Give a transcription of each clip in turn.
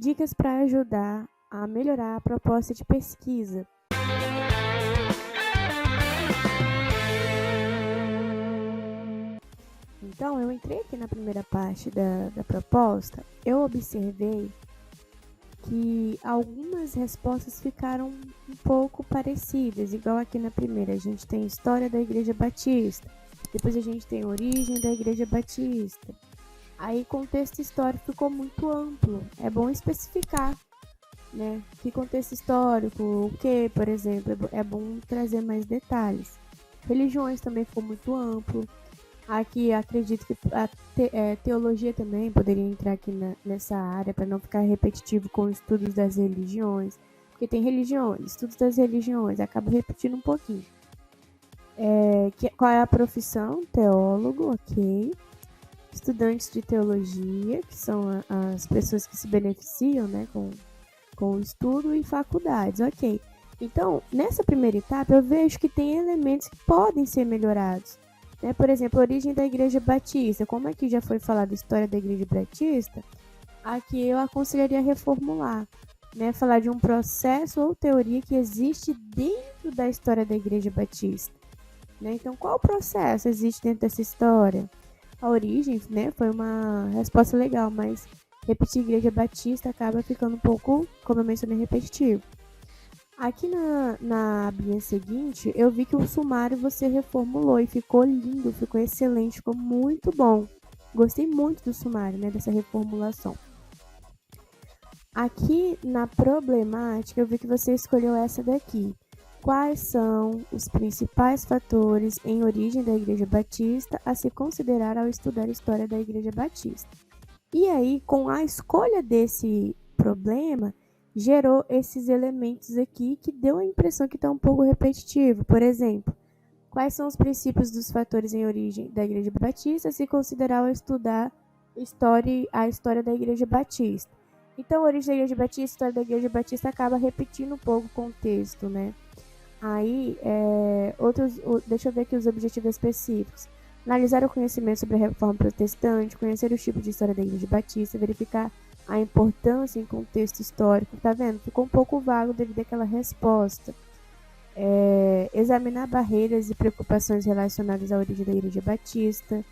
dicas para ajudar a melhorar a proposta de pesquisa. Então, eu entrei aqui na primeira parte da proposta, eu observei que algumas respostas ficaram um pouco parecidas, igual aqui na primeira, a gente tem história da Igreja Batista, depois a gente tem origem da Igreja Batista. Aí, contexto histórico ficou muito amplo, é bom especificar, né? Que contexto histórico, o que, por exemplo, é bom trazer mais detalhes. Religiões também ficou muito amplo. Aqui acredito que a teologia também poderia entrar aqui nessa área para não ficar repetitivo com estudos das religiões, porque tem religiões, estudos das religiões, acaba repetindo um pouquinho. Qual é a profissão? Teólogo, ok. Estudantes de teologia, que são as pessoas que se beneficiam, né, com o estudo, e faculdades, ok. Então, nessa primeira etapa, eu vejo que tem elementos que podem ser melhorados. Por exemplo, a origem da Igreja Batista. Como aqui já foi falado a história da Igreja Batista, aqui eu aconselharia reformular. Falar de um processo ou teoria que existe dentro da história da Igreja Batista. Então, qual processo existe dentro dessa história? A origem, foi uma resposta legal, mas repetir Igreja Batista acaba ficando um pouco, como eu mencionei, repetitivo. Aqui na abinha seguinte, eu vi que o sumário você reformulou e ficou lindo, ficou excelente, ficou muito bom. Gostei muito do sumário, dessa reformulação. Aqui na problemática, eu vi que você escolheu essa daqui. Quais são os principais fatores em origem da Igreja Batista a se considerar ao estudar a história da Igreja Batista? E aí, com a escolha desse problema, gerou esses elementos aqui que deu a impressão que está um pouco repetitivo. Por exemplo, quais são os princípios dos fatores em origem da Igreja Batista se considerar ao estudar a história da Igreja Batista? Então, a origem da Igreja Batista, a história da Igreja Batista acaba repetindo um pouco o contexto, Aí, deixa eu ver aqui os objetivos específicos. Analisar o conhecimento sobre a Reforma Protestante, conhecer os tipos de história da Igreja Batista, verificar a importância em contexto histórico. Tá vendo? Ficou um pouco vago devido àquela resposta. Examinar barreiras e preocupações relacionadas à origem da Igreja Batista.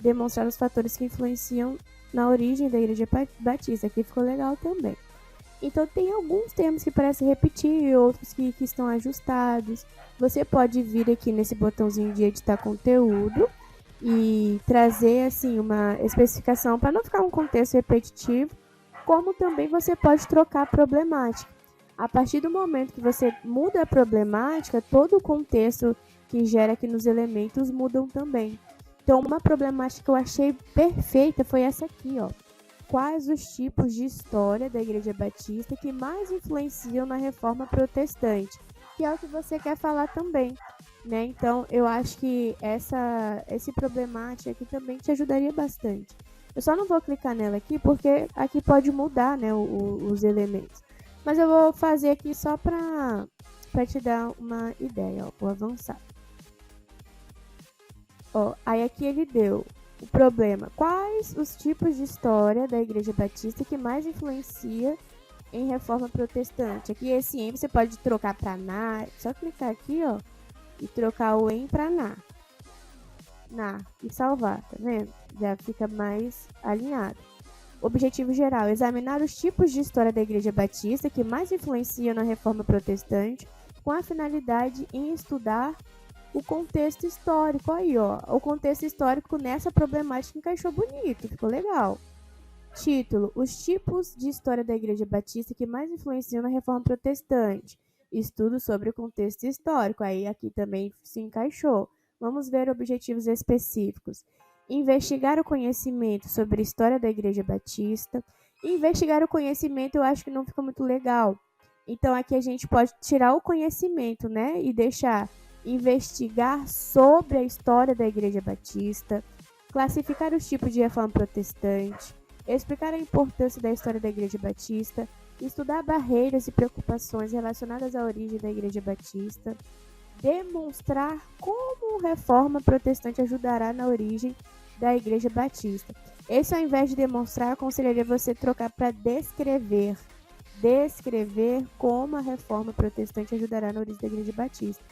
Demonstrar os fatores que influenciam na origem da Igreja Batista. Aqui ficou legal também. Então, tem alguns termos que parecem repetir, outros que estão ajustados. Você pode vir aqui nesse botãozinho de editar conteúdo e trazer assim uma especificação para não ficar um contexto repetitivo, como também você pode trocar a problemática. A partir do momento que você muda a problemática, todo o contexto que gera aqui nos elementos mudam também. Então, uma problemática que eu achei perfeita foi essa aqui, ó. Quais os tipos de história da Igreja Batista que mais influenciam na Reforma Protestante? Que é o que você quer falar também, Então, eu acho que esse problemática aqui também te ajudaria bastante. Eu só não vou clicar nela aqui porque aqui pode mudar, os elementos. Mas eu vou fazer aqui só para te dar uma ideia, ó. Vou avançar. Aí aqui ele deu o problema. Quais os tipos de história da Igreja Batista que mais influencia em Reforma Protestante? Aqui esse em você pode trocar para na. Só clicar aqui, ó, e trocar o em para na. E salvar, tá vendo? Já fica mais alinhado. Objetivo geral: examinar os tipos de história da Igreja Batista que mais influenciam na Reforma Protestante, com a finalidade em estudar o contexto histórico. Aí, ó, o contexto histórico nessa problemática encaixou bonito, ficou legal. Título: os tipos de história da Igreja Batista que mais influenciam na Reforma Protestante. Estudo sobre o contexto histórico. Aí aqui também se encaixou. Vamos ver objetivos específicos. Investigar o conhecimento sobre a história da Igreja Batista. Investigar o conhecimento eu acho que não fica muito legal. Então aqui a gente pode tirar o conhecimento, e deixar investigar sobre a história da Igreja Batista, classificar os tipos de reforma protestante, explicar a importância da história da Igreja Batista, estudar barreiras e preocupações relacionadas à origem da Igreja Batista, demonstrar como a reforma protestante ajudará na origem da Igreja Batista. Esse, ao invés de demonstrar, eu aconselharia você trocar para descrever. Descrever como a reforma protestante ajudará na origem da Igreja Batista.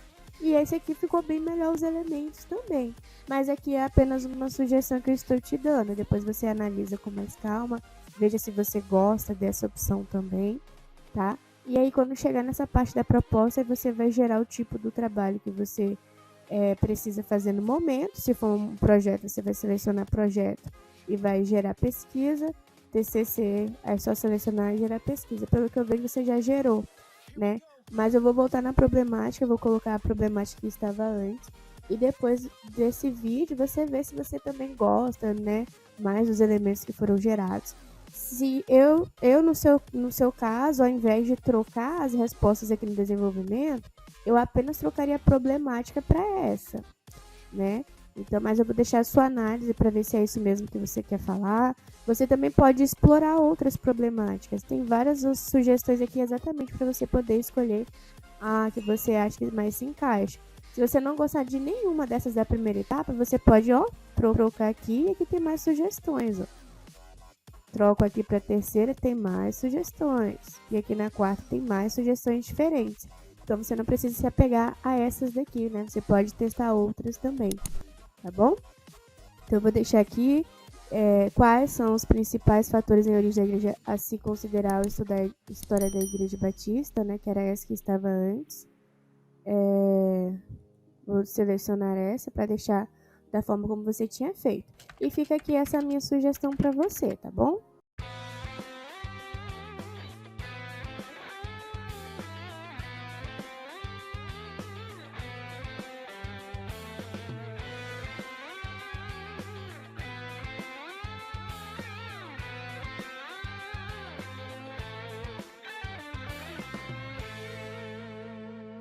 E esse aqui ficou bem melhor os elementos também. Mas aqui é apenas uma sugestão que eu estou te dando. Depois você analisa com mais calma. Veja se você gosta dessa opção também, tá? E aí, quando chegar nessa parte da proposta, você vai gerar o tipo do trabalho que você precisa fazer no momento. Se for um projeto, você vai selecionar projeto e vai gerar pesquisa. TCC, é só selecionar e gerar pesquisa. Pelo que eu vejo, você já gerou, né? Mas eu vou voltar na problemática, eu vou colocar a problemática que estava antes. E depois desse vídeo, você vê se você também gosta, né? Mais dos elementos que foram gerados. Se eu no seu caso, ao invés de trocar as respostas aqui no desenvolvimento, eu apenas trocaria a problemática para essa, né? Então, mas eu vou deixar a sua análise para ver se é isso mesmo que você quer falar. Você também pode explorar outras problemáticas. Tem várias sugestões aqui exatamente para você poder escolher a que você acha que mais se encaixa. Se você não gostar de nenhuma dessas da primeira etapa, você pode, trocar aqui e aqui tem mais sugestões, ó. Troco aqui para a terceira, tem mais sugestões. E aqui na quarta tem mais sugestões diferentes. Então você não precisa se apegar a essas daqui, né? Você pode testar outras também, tá bom? Então eu vou deixar aqui quais são os principais fatores em origem da igreja a se considerar ao estudar a história da Igreja Batista, né? Que era essa que estava antes. Vou selecionar essa para deixar da forma como você tinha feito. E fica aqui essa minha sugestão para você, tá bom?